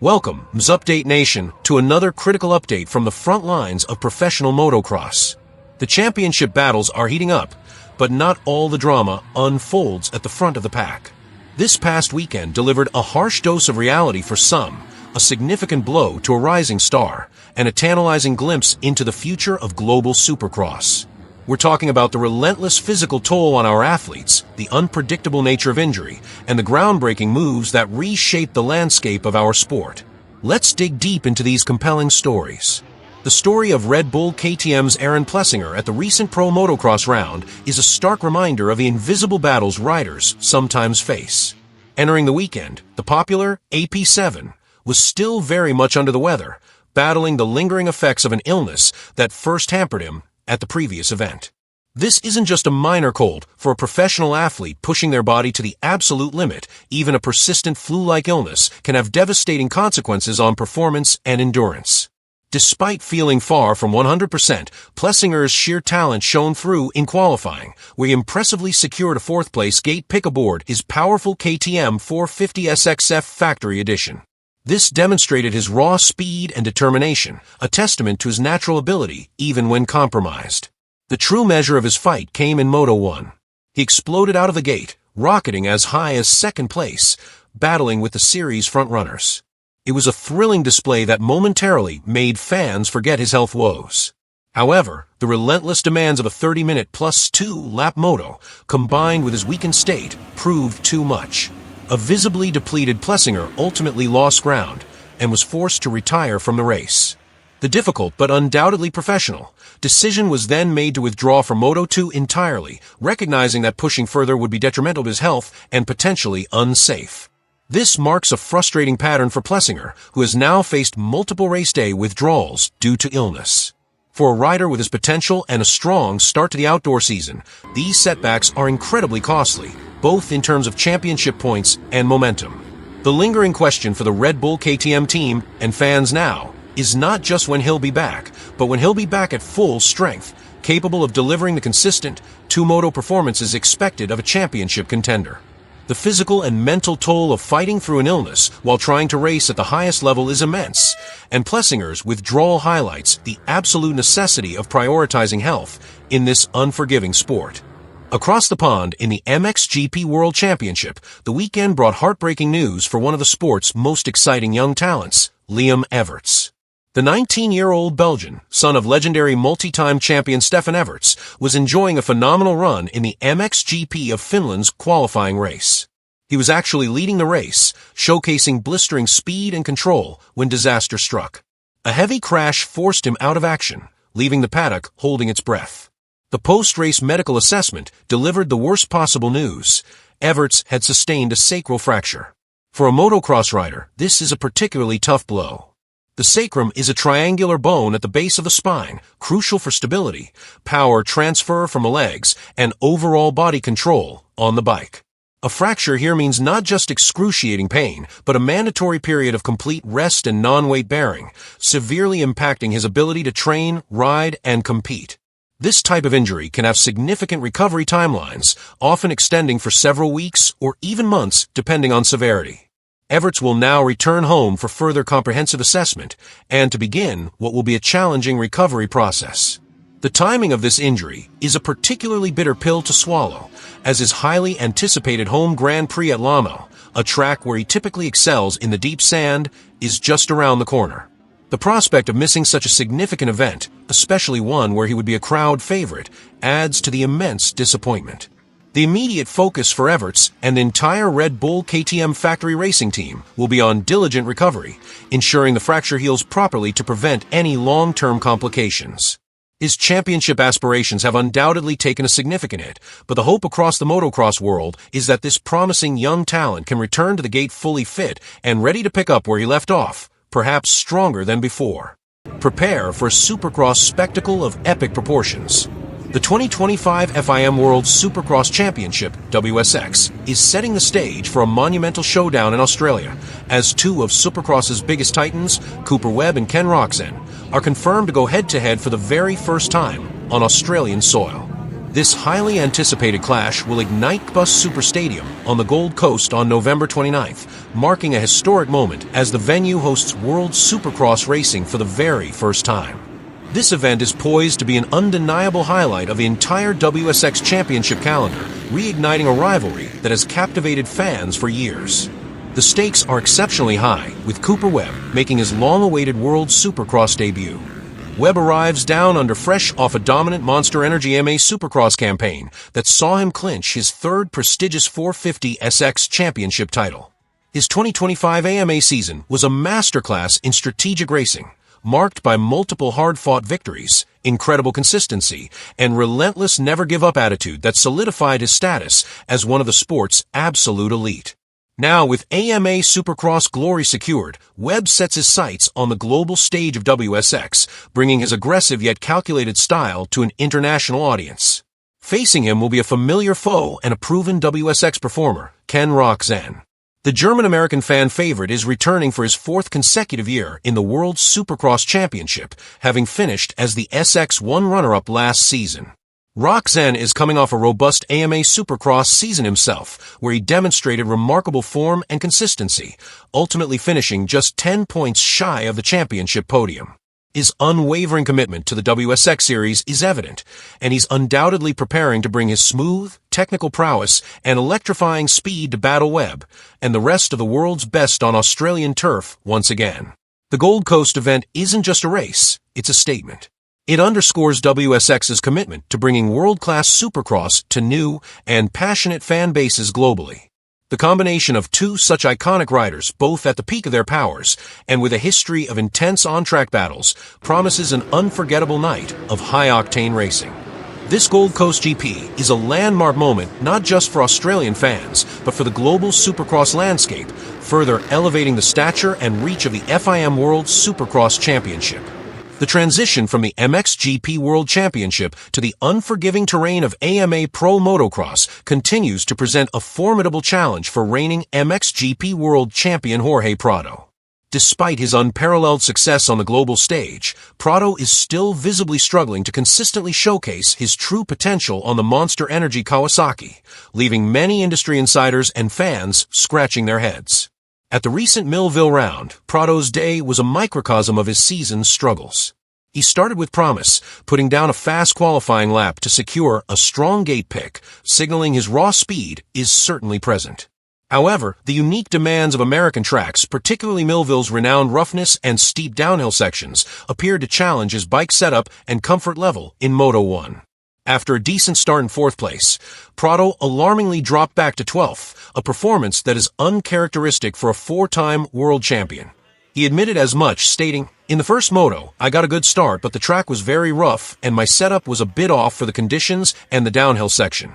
Welcome, Update Nation, to another critical update from the front lines of professional motocross. The championship battles are heating up, but not all the drama unfolds at the front of the pack. This past weekend delivered a harsh dose of reality for some, a significant blow to a rising star, and a tantalizing glimpse into the future of global Supercross. We're talking about the relentless physical toll on our athletes, the unpredictable nature of injury, and the groundbreaking moves that reshape the landscape of our sport. Let's dig deep into these compelling stories. The story of Redbull KTM's Plessinger at the recent Pro Motocross round is a stark reminder of the invisible battles riders sometimes face. Entering the weekend, the popular AP7 was still very much under the weather, battling the lingering effects of an illness that first hampered him at the previous event. This isn't just a minor cold. For a professional athlete pushing their body to the absolute limit, even a persistent flu-like illness can have devastating consequences on performance and endurance. Despite feeling far from 100%, Plessinger's sheer talent shone through in qualifying, where he impressively secured a fourth-place gate pick aboard his powerful KTM 450 SXF Factory Edition. This demonstrated his raw speed and determination, a testament to his natural ability even when compromised. The true measure of his fight came in Moto 1. He exploded out of the gate, rocketing as high as second place, battling with the series frontrunners. It was a thrilling display that momentarily made fans forget his health woes. However, the relentless demands of a 30-minute plus 2-lap moto, combined with his weakened state, proved too much. A visibly depleted Plessinger ultimately lost ground and was forced to retire from the race. The difficult but undoubtedly professional decision was then made to withdraw from Moto 2 entirely, recognizing that pushing further would be detrimental to his health and potentially unsafe. This marks a frustrating pattern for Plessinger, who has now faced multiple race day withdrawals due to illness. For a rider with his potential and a strong start to the outdoor season, these setbacks are incredibly costly, both in terms of championship points and momentum. The lingering question for the Redbull KTM team and fans now is not just when he'll be back, but when he'll be back at full strength, capable of delivering the consistent two-moto performances expected of a championship contender. The physical and mental toll of fighting through an illness while trying to race at the highest level is immense, and Plessinger's withdrawal highlights the absolute necessity of prioritizing health in this unforgiving sport. Across the pond in the MXGP World Championship, the weekend brought heartbreaking news for one of the sport's most exciting young talents, Liam Everts. The 19-year-old Belgian, son of legendary multi-time champion Stefan Everts, was enjoying a phenomenal run in the MXGP of Finland's qualifying race. He was actually leading the race, showcasing blistering speed and control when disaster struck. A heavy crash forced him out of action, leaving the paddock holding its breath. The post-race medical assessment delivered the worst possible news. Everts had sustained a sacral fracture. For a motocross rider, this is a particularly tough blow. The sacrum is a triangular bone at the base of the spine, crucial for stability, power transfer from the legs, and overall body control on the bike. A fracture here means not just excruciating pain, but a mandatory period of complete rest and non-weight bearing, severely impacting his ability to train, ride, and compete. This type of injury can have significant recovery timelines, often extending for several weeks or even months depending on severity. Everts will now return home for further comprehensive assessment and to begin what will be a challenging recovery process. The timing of this injury is a particularly bitter pill to swallow, as his highly anticipated home Grand Prix at Lommel, a track where he typically excels in the deep sand, is just around the corner. The prospect of missing such a significant event, especially one where he would be a crowd favorite, adds to the immense disappointment. The immediate focus for Everts and the entire Red Bull KTM factory racing team will be on diligent recovery, ensuring the fracture heals properly to prevent any long-term complications. His championship aspirations have undoubtedly taken a significant hit, but the hope across the motocross world is that this promising young talent can return to the gate fully fit and ready to pick up where he left off, perhaps stronger than before. Prepare for a Supercross spectacle of epic proportions. The 2025 FIM World Supercross Championship, WSX, is setting the stage for a monumental showdown in Australia, as two of Supercross's biggest titans, Cooper Webb and Roczen, are confirmed to go head-to-head for the very first time on Australian soil. This highly anticipated clash will ignite Bus Super Stadium on the Gold Coast on November 29th, marking a historic moment as the venue hosts World Supercross racing for the very first time. This event is poised to be an undeniable highlight of the entire WSX Championship calendar, reigniting a rivalry that has captivated fans for years. The stakes are exceptionally high, with Cooper Webb making his long-awaited World Supercross debut. Webb arrives down under fresh off a dominant Monsterenergy MA Supercross campaign that saw him clinch his third prestigious 450 SX championship title. His 2025 AMA season was a masterclass in strategic racing, marked by multiple hard-fought victories, incredible consistency, and relentless never-give-up attitude that solidified his status as one of the sport's absolute elite. Now, with AMA Supercross glory secured, Webb sets his sights on the global stage of WSX, bringing his aggressive yet calculated style to an international audience. Facing him will be a familiar foe and a proven WSX performer, Ken Roczen. The German-American fan favorite is returning for his fourth consecutive year in the World Supercross Championship, having finished as the SX1 runner-up last season. Roczen is coming off a robust AMA Supercross season himself, where he demonstrated remarkable form and consistency, ultimately finishing just 10 points shy of the championship podium. His unwavering commitment to the WSX series is evident, and he's undoubtedly preparing to bring his smooth, technical prowess and electrifying speed to battle Webb and the rest of the world's best on Australian turf once again. The Gold Coast event isn't just a race, it's a statement. It underscores WSX's commitment to bringing world-class Supercross to new and passionate fan bases globally. The combination of two such iconic riders, both at the peak of their powers and with a history of intense on-track battles, promises an unforgettable night of high-octane racing. This Gold Coast GP is a landmark moment not just for Australian fans, but for the global Supercross landscape, further elevating the stature and reach of the FIM World Supercross Championship. The transition from the MXGP World Championship to the unforgiving terrain of AMA Pro Motocross continues to present a formidable challenge for reigning MXGP World Champion Jorge Prado. Despite his unparalleled success on the global stage, Prado is still visibly struggling to consistently showcase his true potential on the Monsterenergy Kawasaki, leaving many industry insiders and fans scratching their heads. At the recent Millville round, Prado's day was a microcosm of his season's struggles. He started with promise, putting down a fast qualifying lap to secure a strong gate pick, signaling his raw speed is certainly present. However, the unique demands of American tracks, particularly Millville's renowned roughness and steep downhill sections, appeared to challenge his bike setup and comfort level in Moto 1. After a decent start in fourth place, Prado alarmingly dropped back to 12th, a performance that is uncharacteristic for a four-time world champion. He admitted as much, stating, "In the first moto, I got a good start, but the track was very rough and my setup was a bit off for the conditions and the downhill section."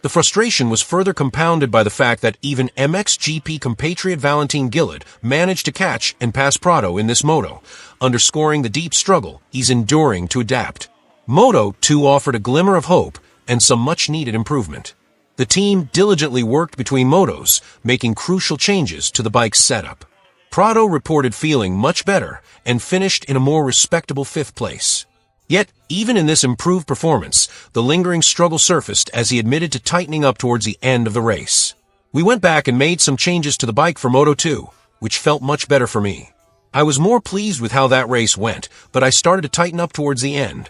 The frustration was further compounded by the fact that even MXGP compatriot Valentin Gillard managed to catch and pass Prado in this moto, underscoring the deep struggle he's enduring to adapt. Moto 2 offered a glimmer of hope and some much-needed improvement. The team diligently worked between motos, making crucial changes to the bike's setup. Prado reported feeling much better and finished in a more respectable fifth place. Yet, even in this improved performance, the lingering struggle surfaced as he admitted to tightening up towards the end of the race. "We went back and made some changes to the bike for Moto 2, which felt much better for me. I was more pleased with how that race went, but I started to tighten up towards the end."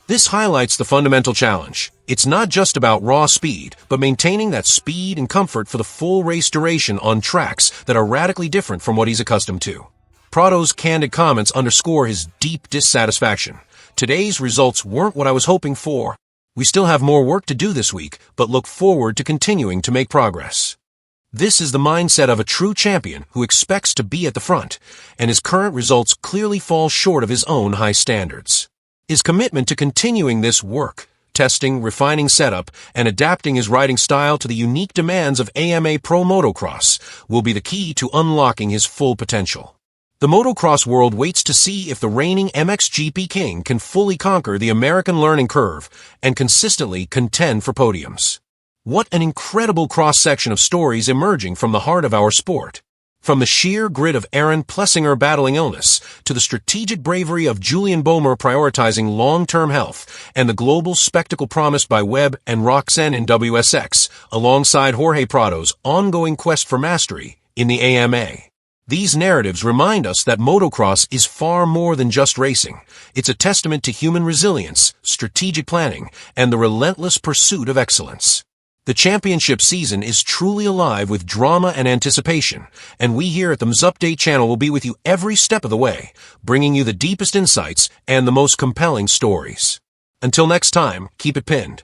This highlights the fundamental challenge. It's not just about raw speed, but maintaining that speed and comfort for the full race duration on tracks that are radically different from what he's accustomed to. Prado's candid comments underscore his deep dissatisfaction. "Today's results weren't what I was hoping for. We still have more work to do this week, but look forward to continuing to make progress." This is the mindset of a true champion who expects to be at the front, and his current results clearly fall short of his own high standards. His commitment to continuing this work, testing, refining setup, and adapting his riding style to the unique demands of AMA Pro Motocross will be the key to unlocking his full potential. The motocross world waits to see if the reigning MXGP king can fully conquer the American learning curve and consistently contend for podiums. What an incredible cross-section of stories emerging from the heart of our sport. From the sheer grit of Aaron Plessinger battling illness, to the strategic bravery of Julian Boehmer prioritizing long-term health, and the global spectacle promised by Webb and Roczen in WSX, alongside Jorge Prado's ongoing quest for mastery in the AMA. These narratives remind us that motocross is far more than just racing. It's a testament to human resilience, strategic planning, and the relentless pursuit of excellence. The championship season is truly alive with drama and anticipation, and we here at the Update channel will be with you every step of the way, bringing you the deepest insights and the most compelling stories. Until next time, keep it pinned.